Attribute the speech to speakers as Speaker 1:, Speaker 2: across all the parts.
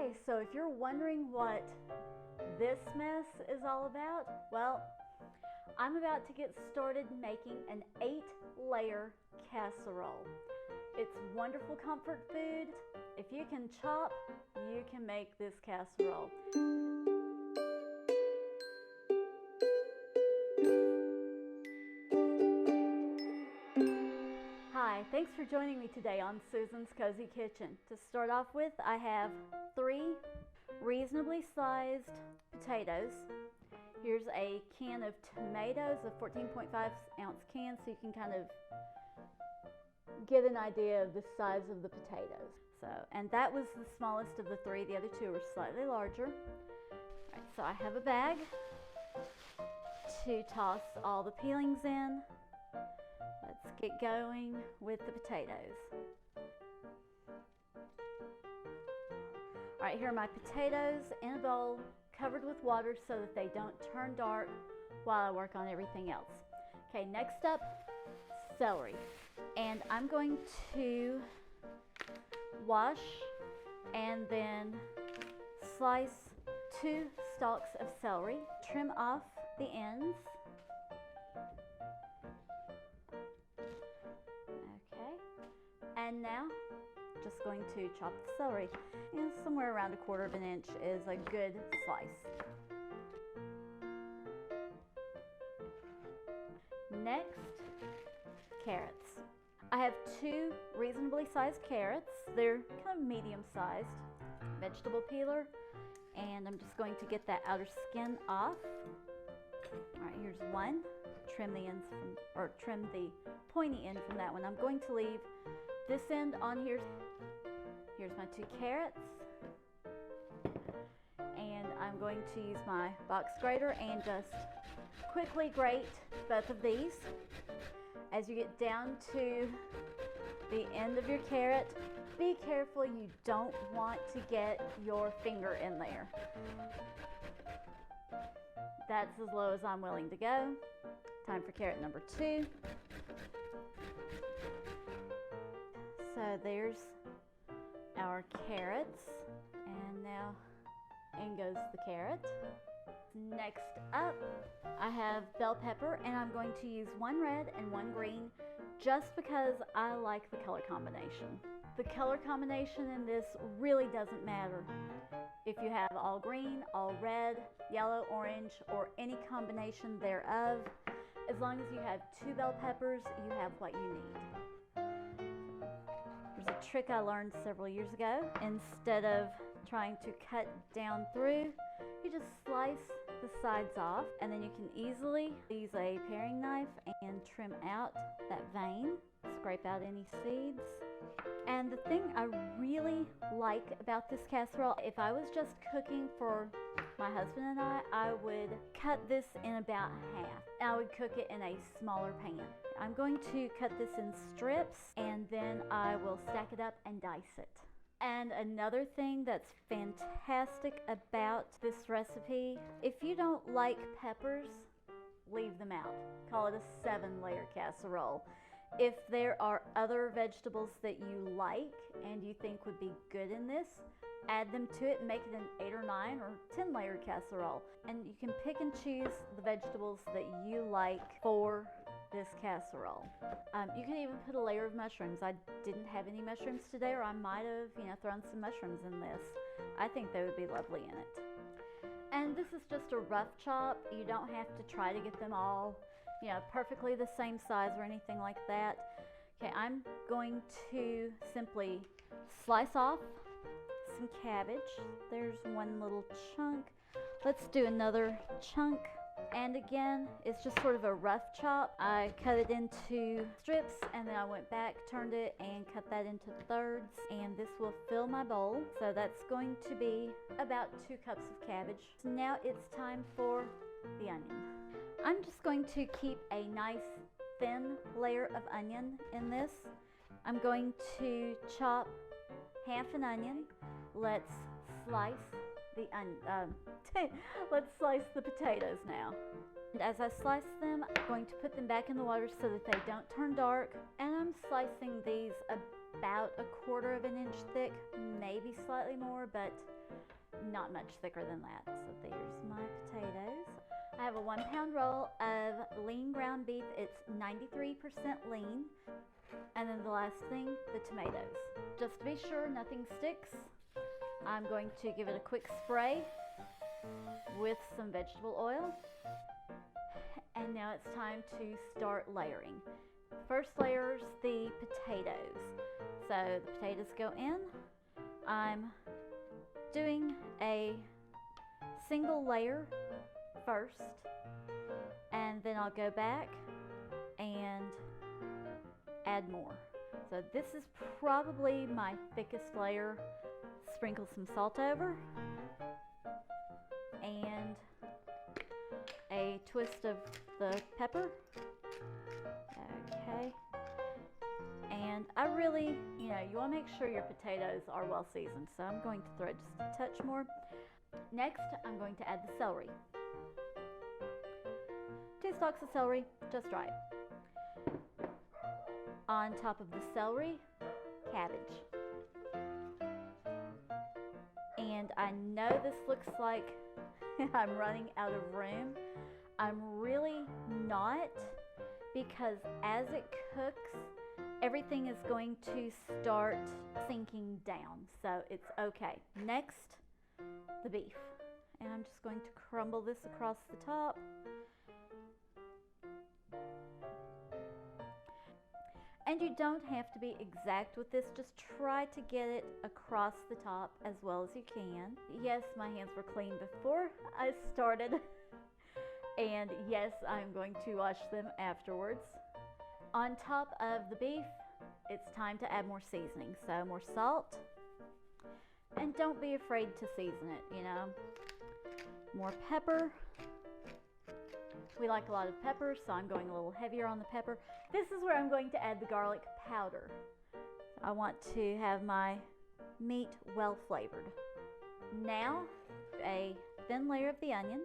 Speaker 1: Okay, so if you're wondering what this mess is all about, well, I'm about to get started making an 8-layer casserole. It's wonderful comfort food. If you can chop, you can make this casserole. Hi, thanks for joining me today on Susan's Cozy Kitchen. To start off with, I have 3 reasonably sized potatoes. Here's a can of tomatoes, a 14.5 ounce can, so you can kind of get an idea of the size of the potatoes. And that was the smallest of the 3. The other 2 were slightly larger. All right, so I have a bag to toss all the peelings in. Let's get going with the potatoes. All right, here are my potatoes in a bowl covered with water so that they don't turn dark while I work on everything else. Okay, next up, celery. And I'm going to wash and then slice 2 stalks of celery. Trim off the ends. And now, just going to chop the celery. And somewhere around 1/4 inch is a good slice. Next, carrots. I have 2 reasonably sized carrots. They're kind of medium sized. Vegetable peeler. And I'm just going to get that outer skin off. All right, here's one. Trim the ends from, or trim the pointy end from that one. I'm going to leave this end on here. Here's my 2 carrots. And I'm going to use my box grater and just quickly grate both of these. As you get down to the end of your carrot, be careful, you don't want to get your finger in there. That's as low as I'm willing to go. Time for carrot number 2. So there's our carrots, and now in goes the carrot. Next up, I have bell pepper, and I'm going to use 1 red and 1 green just because I like the color combination. The color combination in this really doesn't matter if you have all green, all red, yellow, orange, or any combination thereof. As long as you have 2 bell peppers, you have what you need. There's a trick I learned several years ago. Instead of trying to cut down through, you just slice the sides off, and then you can easily use a paring knife and trim out that vein, scrape out any seeds. And the thing I really like about this casserole, if I was just cooking for my husband and I would cut this in about half. I would cook it in a smaller pan. I'm going to cut this in strips, and then I will stack it up and dice it. And another thing that's fantastic about this recipe, if you don't like peppers, leave them out. Call it a 7-layer casserole. If there are other vegetables that you like and you think would be good in this, add them to it and make it an 8 or 9 or 10-layer casserole. And you can pick and choose the vegetables that you like for this casserole. You can even put a layer of mushrooms. I didn't have any mushrooms today, or I might have, thrown some mushrooms in this. I think they would be lovely in it. And this is just a rough chop. You don't have to try to get them all, perfectly the same size or anything like that. Okay, I'm going to simply slice off some cabbage. There's 1 little chunk. Let's do another chunk. And again, it's just sort of a rough chop. I cut it into strips, and then I went back, turned it, and cut that into thirds. And this will fill my bowl. So that's going to be about 2 cups of cabbage. So now it's time for the onion. I'm just going to keep a nice thin layer of onion in this. I'm going to chop half an onion. Let's slice the let's slice the potatoes now. And as I slice them, I'm going to put them back in the water so that they don't turn dark. And I'm slicing these about 1/4 of an inch thick, maybe slightly more, but not much thicker than that. So there's my potatoes. I have a 1-pound roll of lean ground beef. It's 93% lean. And then the last thing, the tomatoes. Just to be sure nothing sticks, I'm going to give it a quick spray with some vegetable oil. And now it's time to start layering. First layer's the potatoes. So the potatoes go in. I'm doing a single layer first, and then I'll go back and add more. So this is probably my thickest layer. Sprinkle some salt over and a twist of the pepper. Okay. And I really, you want to make sure your potatoes are well seasoned, so I'm going to throw just a touch more. Next, I'm going to add the celery. 2 stalks of celery, just right. On top of the celery, cabbage. And I know this looks like I'm running out of room. I'm really not, because as it cooks, everything is going to start sinking down, so it's okay. Next, the beef. And I'm just going to crumble this across the top. And you don't have to be exact with this, just try to get it across the top as well as you can. Yes, my hands were clean before I started, and yes, I'm going to wash them afterwards. On top of the beef, it's time to add more seasoning, so more salt, and don't be afraid to season it, More pepper. We like a lot of pepper, so I'm going a little heavier on the pepper. This is where I'm going to add the garlic powder. I want to have my meat well flavored. Now, a thin layer of the onion.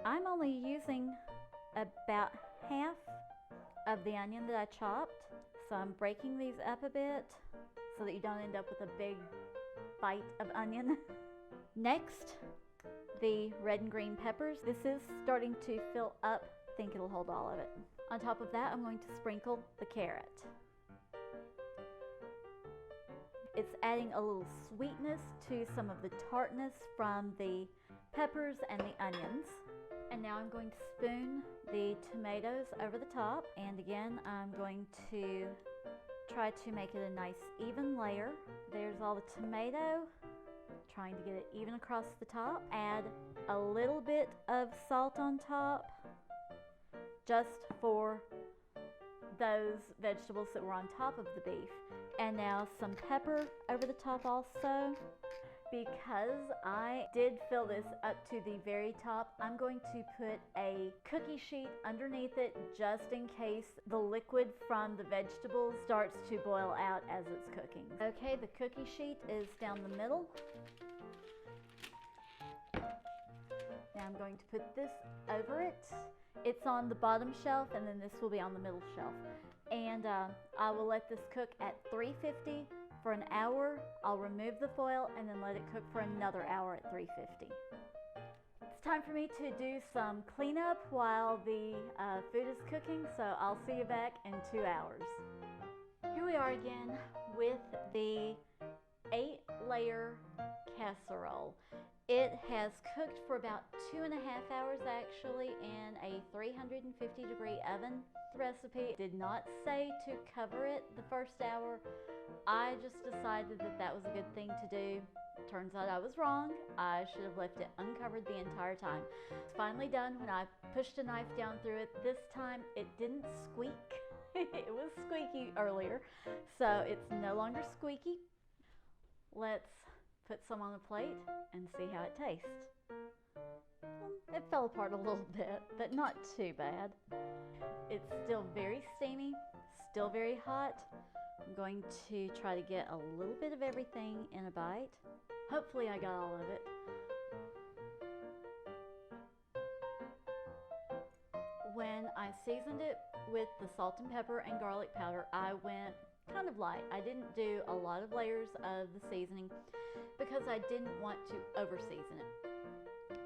Speaker 1: I'm only using about half of the onion that I chopped, so I'm breaking these up a bit so that you don't end up with a big bite of onion. Next, the red and green peppers. This is starting to fill up. I think it'll hold all of it. On top of that, I'm going to sprinkle the carrot. It's adding a little sweetness to some of the tartness from the peppers and the onions. And now I'm going to spoon the tomatoes over the top. And again, I'm going to try to make it a nice even layer. There's all the tomato. Trying to get it even across the top. Add a little bit of salt on top, just for those vegetables that were on top of the beef. And now some pepper over the top also. Because I did fill this up to the very top, I'm going to put a cookie sheet underneath it just in case the liquid from the vegetables starts to boil out as it's cooking. Okay, the cookie sheet is down the middle. Now I'm going to put this over it. It's on the bottom shelf, and then this will be on the middle shelf. And I will let this cook at 350 for an hour. I'll remove the foil and then let it cook for another hour at 350. It's time for me to do some cleanup while the food is cooking, so I'll see you back in 2 hours. Here we are again with the 8-layer casserole. It has cooked for about 2.5 hours actually in a 350-degree oven. The recipe did not say to cover it the first hour. I just decided that that was a good thing to do. Turns out I was wrong. I should have left it uncovered the entire time. It's finally done when I pushed a knife down through it. This time it didn't squeak. It was squeaky earlier, so it's no longer squeaky. Let's put some on the plate and see how it tastes. It fell apart a little bit, but not too bad. It's still very steamy, still very hot. I'm going to try to get a little bit of everything in a bite. Hopefully I got all of it. when I seasoned it with the salt and pepper and garlic powder, I went kind of light. I didn't do a lot of layers of the seasoning because I didn't want to over season it.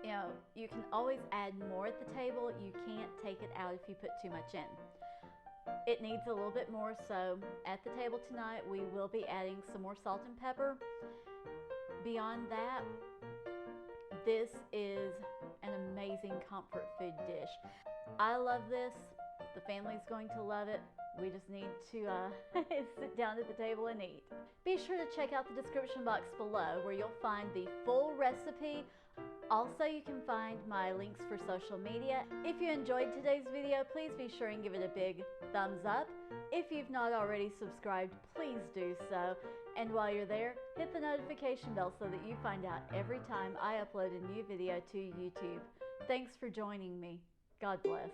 Speaker 1: You know, you can always add more at the table. You can't take it out if you put too much in. It needs a little bit more, so at the table tonight we will be adding some more salt and pepper. Beyond that, this is an amazing comfort food dish. I love this. The family's going to love it. We just need to sit down at the table and eat. Be sure to check out the description box below where you'll find the full recipe. Also, you can find my links for social media. If you enjoyed today's video, please be sure and give it a big thumbs up. If you've not already subscribed, please do so. And while you're there, hit the notification bell so that you find out every time I upload a new video to YouTube. Thanks for joining me. God bless.